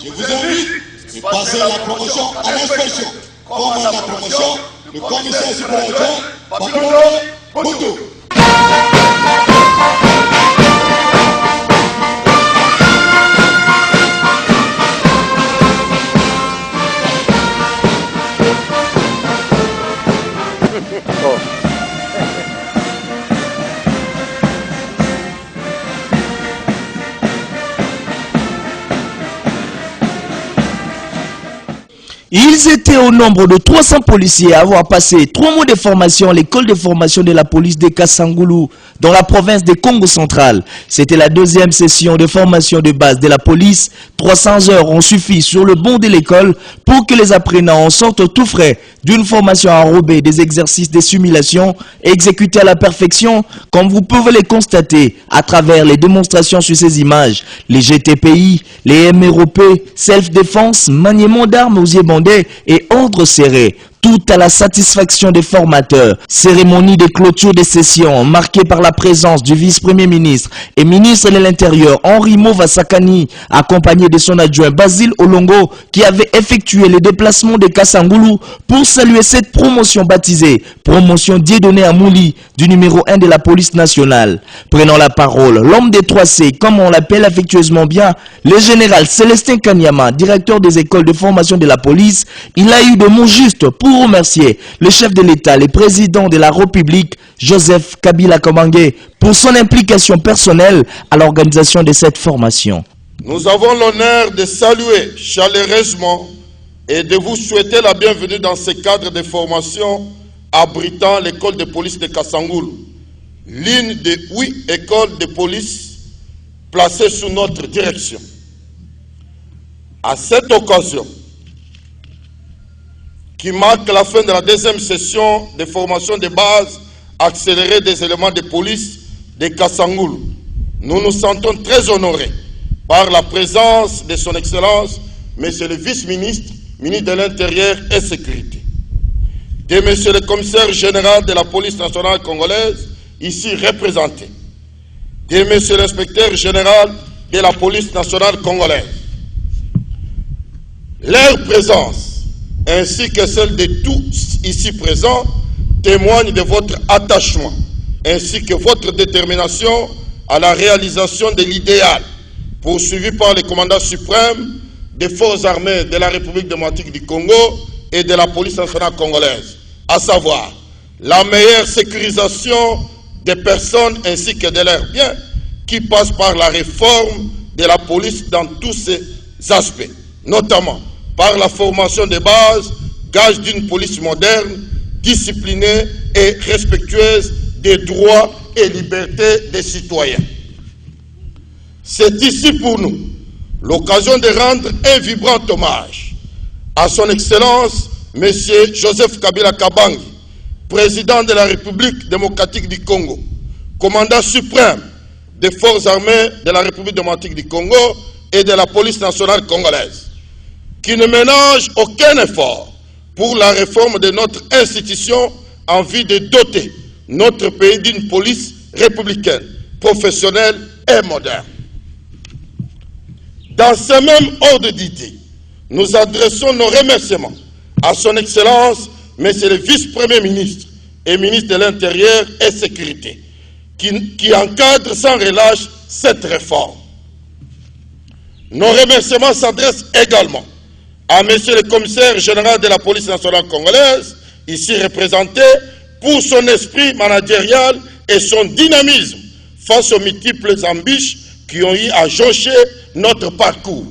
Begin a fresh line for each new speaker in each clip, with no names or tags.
Je vous invite de passer la promotion à l'inspection. Comme la promotion, le commissaire supérieur, Papillon Boutou.
Ils étaient au nombre de 300 policiers à avoir passé 3 mois de formation à l'école de formation de la police de Kassangoulou dans la province de Congo central. C'était la deuxième session de formation de base de la police. 300 heures ont suffi sur le banc de l'école pour que les apprenants en sortent tout frais d'une formation enrobée des exercices de simulation exécutés à la perfection, comme vous pouvez les constater à travers les démonstrations sur ces images. Les GTPI, les MROP, self-défense, maniement d'armes aux yeux bandés et ordre serré. Tout à la satisfaction des formateurs. Cérémonie de clôture des sessions marquée par la présence du vice-premier ministre et ministre de l'Intérieur Henri Movasakani, accompagné de son adjoint Basile Olongo, qui avait effectué le déplacement de Kassangoulou pour saluer cette promotion baptisée promotion Dieudonné Amouli du numéro 1 de la police nationale. Prenant la parole, l'homme des 3C, comme on l'appelle affectueusement bien, le général Célestin Kanyama, directeur des écoles de formation de la police, il a eu de mots justes pour remercier le chef de l'État, le président de la République, Joseph Kabila Kabange, pour son implication personnelle à l'organisation de cette formation.
Nous avons l'honneur de saluer chaleureusement et de vous souhaiter la bienvenue dans ce cadre de formation abritant l'école de police de Kassangoulou, l'une des 8 écoles de police placées sous notre direction. À cette occasion, qui marque la fin de la deuxième session de formation de base accélérée des éléments de police de Kassangoulou, nous nous sentons très honorés par la présence de son Excellence, Monsieur le vice-ministre, ministre de l'Intérieur et Sécurité, de Monsieur le commissaire général de la police nationale congolaise, ici représenté, de Monsieur l'inspecteur général de la police nationale congolaise. Leur présence ainsi que celle de tous ici présents, témoignent de votre attachement, ainsi que votre détermination à la réalisation de l'idéal poursuivi par le commandant suprême des forces armées de la République démocratique du Congo et de la police nationale congolaise, à savoir la meilleure sécurisation des personnes ainsi que de leurs biens, qui passe par la réforme de la police dans tous ses aspects, notamment par la formation de base, gage d'une police moderne, disciplinée et respectueuse des droits et libertés des citoyens. C'est ici pour nous l'occasion de rendre un vibrant hommage à son Excellence, M. Joseph Kabila Kabange, président de la République démocratique du Congo, commandant suprême des forces armées de la République démocratique du Congo et de la police nationale congolaise, qui ne ménage aucun effort pour la réforme de notre institution en vue de doter notre pays d'une police républicaine, professionnelle et moderne. Dans ce même ordre d'idée, nous adressons nos remerciements à son Excellence, Monsieur le vice-premier ministre et ministre de l'Intérieur et Sécurité, qui encadre sans relâche cette réforme. Nos remerciements s'adressent également à Monsieur le commissaire général de la police nationale congolaise, ici représenté, pour son esprit managérial et son dynamisme face aux multiples embûches qui ont eu à joncher notre parcours.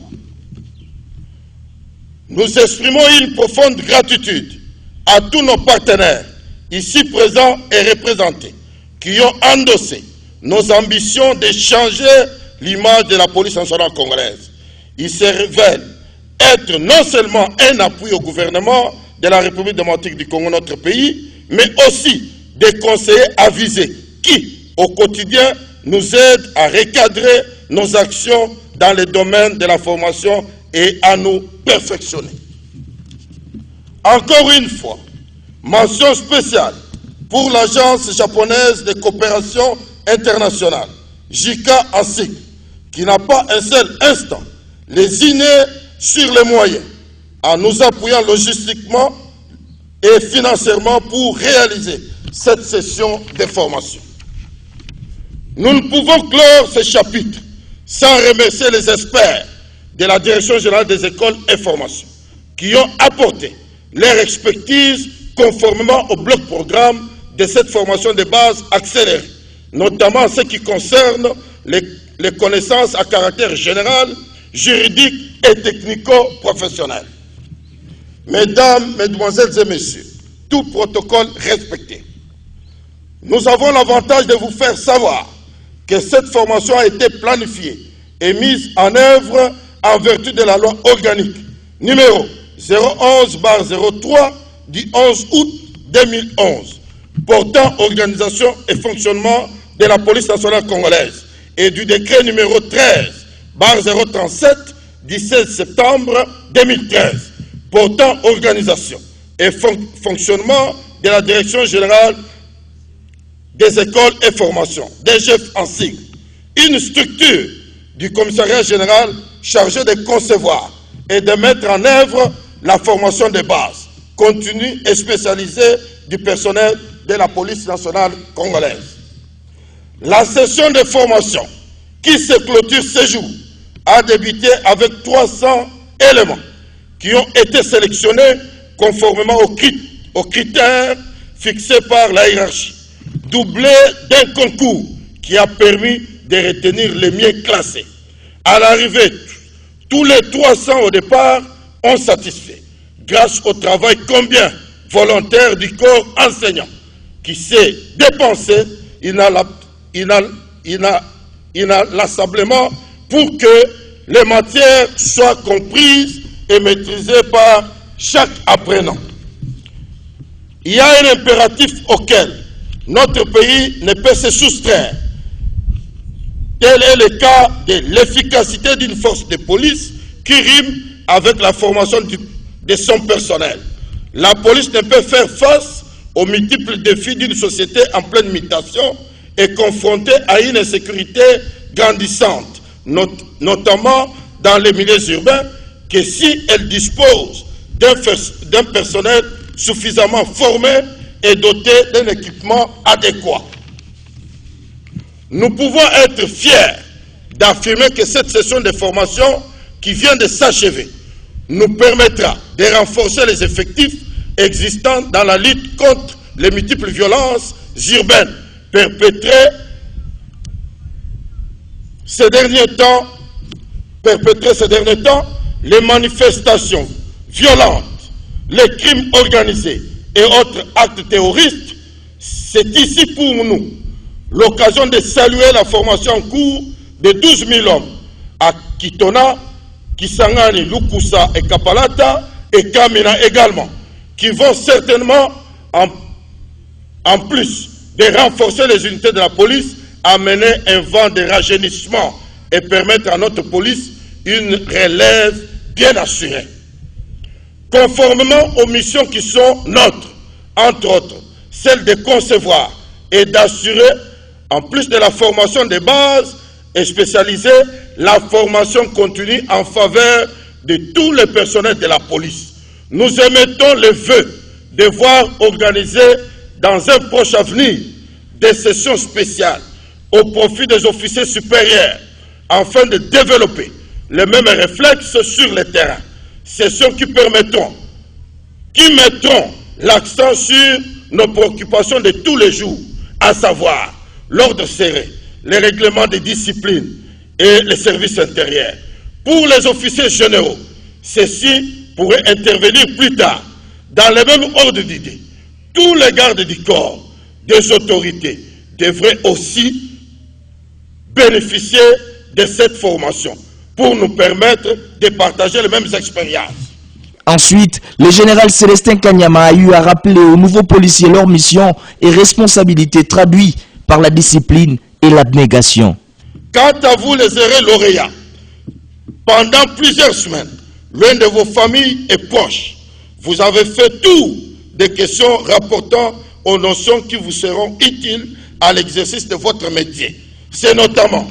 Nous exprimons une profonde gratitude à tous nos partenaires, ici présents et représentés, qui ont endossé nos ambitions de changer l'image de la police nationale congolaise. Ils se révèlent être non seulement un appui au gouvernement de la République démocratique du Congo, notre pays, mais aussi des conseillers avisés qui, au quotidien, nous aident à recadrer nos actions dans le domaine de la formation et à nous perfectionner. Encore une fois, mention spéciale pour l'Agence japonaise de coopération internationale, JICA ASIC, qui n'a pas un seul instant lésiné sur les moyens, en nous appuyant logistiquement et financièrement pour réaliser cette session de formation. Nous ne pouvons clore ce chapitre sans remercier les experts de la Direction générale des écoles et formations qui ont apporté leur expertise conformément au bloc programme de cette formation de base accélérée, notamment en ce qui concerne les connaissances à caractère général, juridique et technico-professionnel. Mesdames, Mesdemoiselles et Messieurs, tout protocole respecté, nous avons l'avantage de vous faire savoir que cette formation a été planifiée et mise en œuvre en vertu de la loi organique numéro 011/03 du 11 août 2011 portant organisation et fonctionnement de la police nationale congolaise et du décret numéro 13/037 du 16 septembre 2013 portant organisation et fonctionnement de la Direction générale des écoles et formations, DGF en sigle, une structure du commissariat général chargée de concevoir et de mettre en œuvre la formation de base, continue et spécialisée du personnel de la police nationale congolaise. La session de formation qui se clôture ce jour a débuté avec 300 éléments qui ont été sélectionnés conformément aux critères fixés par la hiérarchie, doublé d'un concours qui a permis de retenir les mieux classés. À l'arrivée, tous les 300 au départ ont satisfait, grâce au travail combien volontaire du corps enseignant, qui s'est dépensé inlassablement pour que les matières soient comprises et maîtrisées par chaque apprenant. Il y a un impératif auquel notre pays ne peut se soustraire. Tel est le cas de l'efficacité d'une force de police qui rime avec la formation de son personnel. La police ne peut faire face aux multiples défis d'une société en pleine mutation et confrontée à une insécurité grandissante, notamment dans les milieux urbains, que si elle dispose d'un personnel suffisamment formé et doté d'un équipement adéquat. Nous pouvons être fiers d'affirmer que cette session de formation qui vient de s'achever nous permettra de renforcer les effectifs existants dans la lutte contre les multiples violences urbaines perpétrées ces derniers temps, les manifestations violentes, les crimes organisés et autres actes terroristes. C'est ici pour nous l'occasion de saluer la formation en cours de 12 000 hommes à Kitona, Kisangani, Lukusa et Kapalata et Kamina également, qui vont certainement, en plus de renforcer les unités de la police, amener un vent de rajeunissement et permettre à notre police une relève bien assurée. Conformément aux missions qui sont nôtres, entre autres, celle de concevoir et d'assurer, en plus de la formation de base et spécialisée, la formation continue en faveur de tous les personnels de la police. Nous émettons le vœu de voir organiser dans un proche avenir des sessions spéciales au profit des officiers supérieurs afin de développer les mêmes réflexes sur le terrain. Sessions qui mettront l'accent sur nos préoccupations de tous les jours, à savoir l'ordre serré, les règlements de discipline et les services intérieurs. Pour les officiers généraux, ceux-ci pourraient intervenir plus tard. Dans le même ordre d'idées, tous les gardes du corps des autorités devraient aussi bénéficier de cette formation pour nous permettre de partager les mêmes expériences.
Ensuite, le général Célestin Kanyama a eu à rappeler aux nouveaux policiers leur mission et responsabilité traduites par la discipline et l'abnégation.
Quant à vous les heureux lauréats, pendant plusieurs semaines, l'un de vos familles et proches, vous avez fait tout des questions rapportant aux notions qui vous seront utiles à l'exercice de votre métier. C'est notamment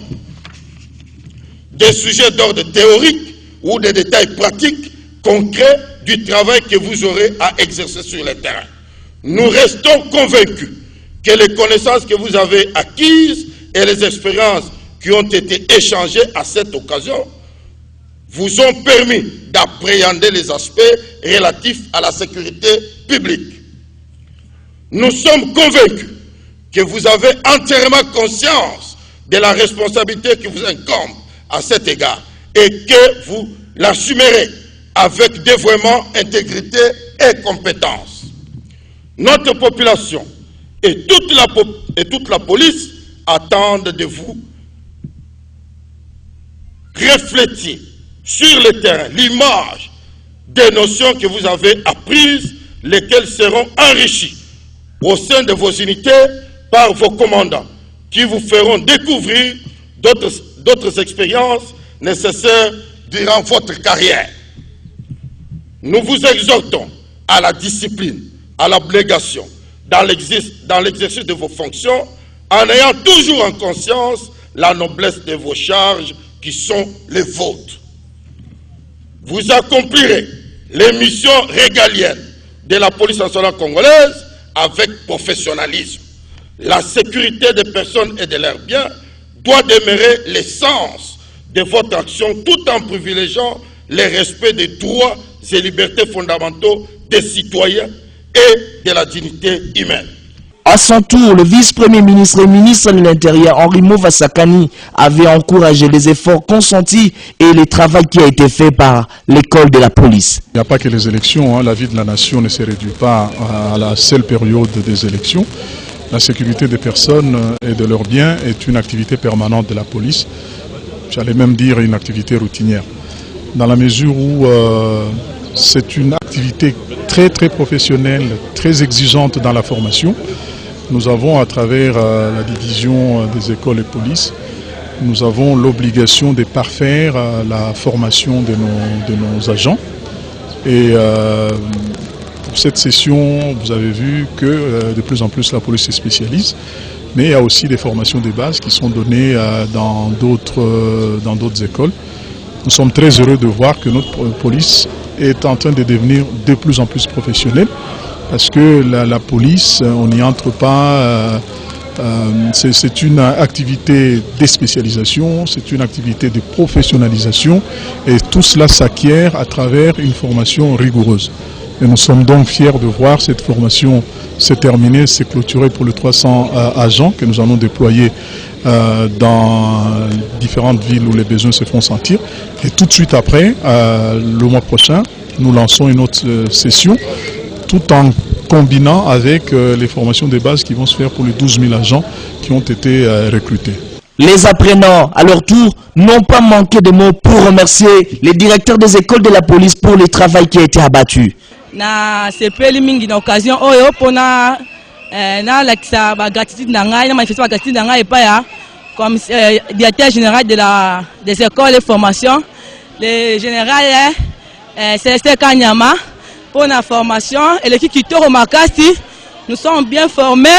des sujets d'ordre théorique ou des détails pratiques, concrets du travail que vous aurez à exercer sur le terrain. Nous restons convaincus que les connaissances que vous avez acquises et les expériences qui ont été échangées à cette occasion vous ont permis d'appréhender les aspects relatifs à la sécurité publique. Nous sommes convaincus que vous avez entièrement conscience de la responsabilité qui vous incombe à cet égard et que vous l'assumerez avec dévouement, intégrité et compétence. Notre population et toute la police attendent de vous réfléchir sur le terrain l'image des notions que vous avez apprises, lesquelles seront enrichies au sein de vos unités par vos commandants, qui vous feront découvrir d'autres expériences nécessaires durant votre carrière. Nous vous exhortons à la discipline, à l'abnégation, dans l'exercice de vos fonctions, en ayant toujours en conscience la noblesse de vos charges qui sont les vôtres. Vous accomplirez les missions régaliennes de la police nationale congolaise avec professionnalisme. La sécurité des personnes et de leurs biens doit demeurer l'essence de votre action tout en privilégiant le respect des droits et libertés fondamentaux des citoyens et de la dignité humaine.
À son tour, le vice-premier ministre et ministre de l'Intérieur, Henri Mouvasakani, avait encouragé les efforts consentis et le travail qui a été fait par l'école de la police.
Il n'y a pas que les élections, la vie de la nation ne se réduit pas à la seule période des élections. La sécurité des personnes et de leurs biens est une activité permanente de la police. J'allais même dire une activité routinière. Dans la mesure où c'est une activité très professionnelle, très exigeante dans la formation. Nous avons à travers la division des écoles et police, nous avons l'obligation de parfaire la formation de nos agents. Et pour cette session, vous avez vu que de plus en plus la police se spécialise, mais il y a aussi des formations de base qui sont données dans d'autres écoles. Nous sommes très heureux de voir que notre police est en train de devenir de plus en plus professionnelle, parce que la police, on n'y entre pas, c'est une activité de spécialisation, c'est une activité de professionnalisation, et tout cela s'acquiert à travers une formation rigoureuse. Et nous sommes donc fiers de voir cette formation se terminer, se clôturer pour les 300 agents que nous allons déployer dans différentes villes où les besoins se font sentir. Et tout de suite après, le mois prochain, nous lançons une autre session, tout en combinant avec les formations de base qui vont se faire pour les 12 000 agents qui ont été recrutés.
Les apprenants, à leur tour, n'ont pas manqué de mots pour remercier les directeurs des écoles de la police pour le travail qui a été abattu.
Na sepeli mingi na occasion oyo pona na lakisa ba gratitude na ngai na manifester ba gratitude na ngai pa ya comme directeur général des écoles et formations, le général Célestin Kanyama pour la formation et l'équipe qui tourne makasi. Nous sommes bien formés.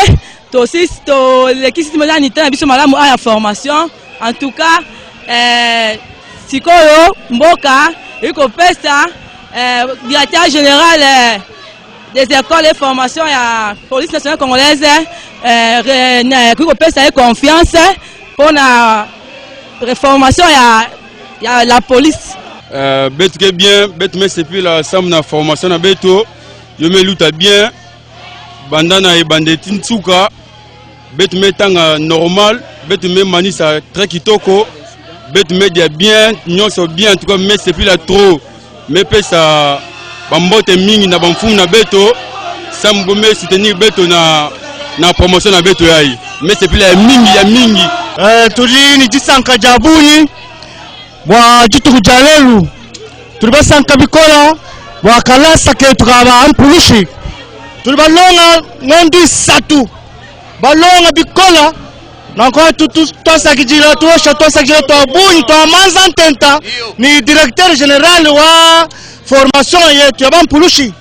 L'équipe qui m'a dit que nous la formation. En tout cas, Sikoyo Mboka, Ikopesa, directeur général des écoles et formations et la police nationale congolaise, Ikopesa et confiance pour la réformation et la police.
Betre bien, betre mais c'est puis la somme na formation na beto, yo me luta bien, bandana et bandeti nsuka, betre mais tanga normal, betre mais manisa très kitoko, betre mais dia bien, nyonso bien en tout cas mais c'est puis la trop, mais pesa bambote mingi na bamfumu na beto, sambo me soutenir beto na promotion na beto yai, mais c'est puis la mingi ya mingi.
Tuli ni jisanka jabuni. Bwa jitu kujalelu tulibasanka bikola bwa kalasa ke tukaba ampulishi tulibalonga ngondi satu balonga bikola nakwa tosakijila tosakijila tobuni tomanza ntenta ni directeur général wa formation yetu ya bampulushi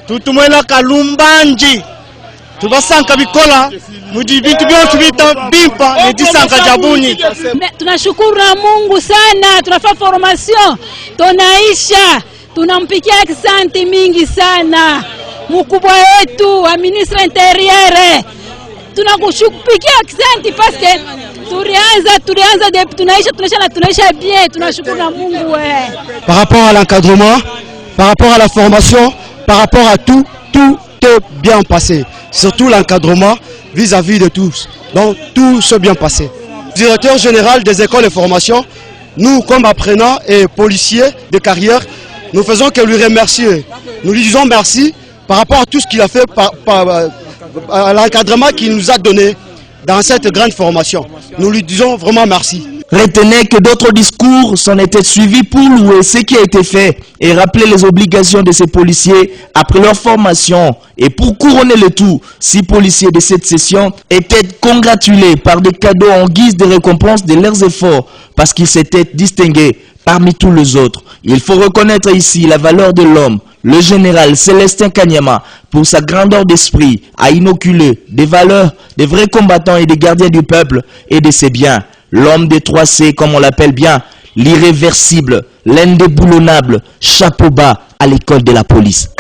tutumwela Kalumbanji tubasanka bikola mudi vitu vyote vita bimpa ni disanka jabuni.
Tunashukuru na Mungu sana, tunafanya formation, tunaisha, tunampikia asante mingi sana mkubwa wetu wa ministre intérieur. Tunakushukupikia asante parce que tunaisha bien, tunashukuru na Mungu.
Par rapport à l'encadrement, par rapport à la formation, par rapport à tout est bien passé. Surtout l'encadrement vis-à-vis de tous. Donc tout s'est bien passé. Directeur général des écoles de formation, nous comme apprenants et policiers de carrière, nous faisons que lui remercier. Nous lui disons merci par rapport à tout ce qu'il a fait, à l'encadrement qu'il nous a donné dans cette grande formation. Nous lui disons vraiment merci.
Retenez que d'autres discours s'en étaient suivis pour louer ce qui a été fait et rappeler les obligations de ces policiers après leur formation. Et pour couronner le tout, 6 policiers de cette session étaient congratulés par des cadeaux en guise de récompense de leurs efforts parce qu'ils s'étaient distingués parmi tous les autres. Il faut reconnaître ici la valeur de l'homme. Le général Célestin Kanyama, pour sa grandeur d'esprit, a inoculé des valeurs, des vrais combattants et des gardiens du peuple et de ses biens. L'homme des 3C, comme on l'appelle bien, l'irréversible, l'indéboulonnable, chapeau bas à l'école de la police.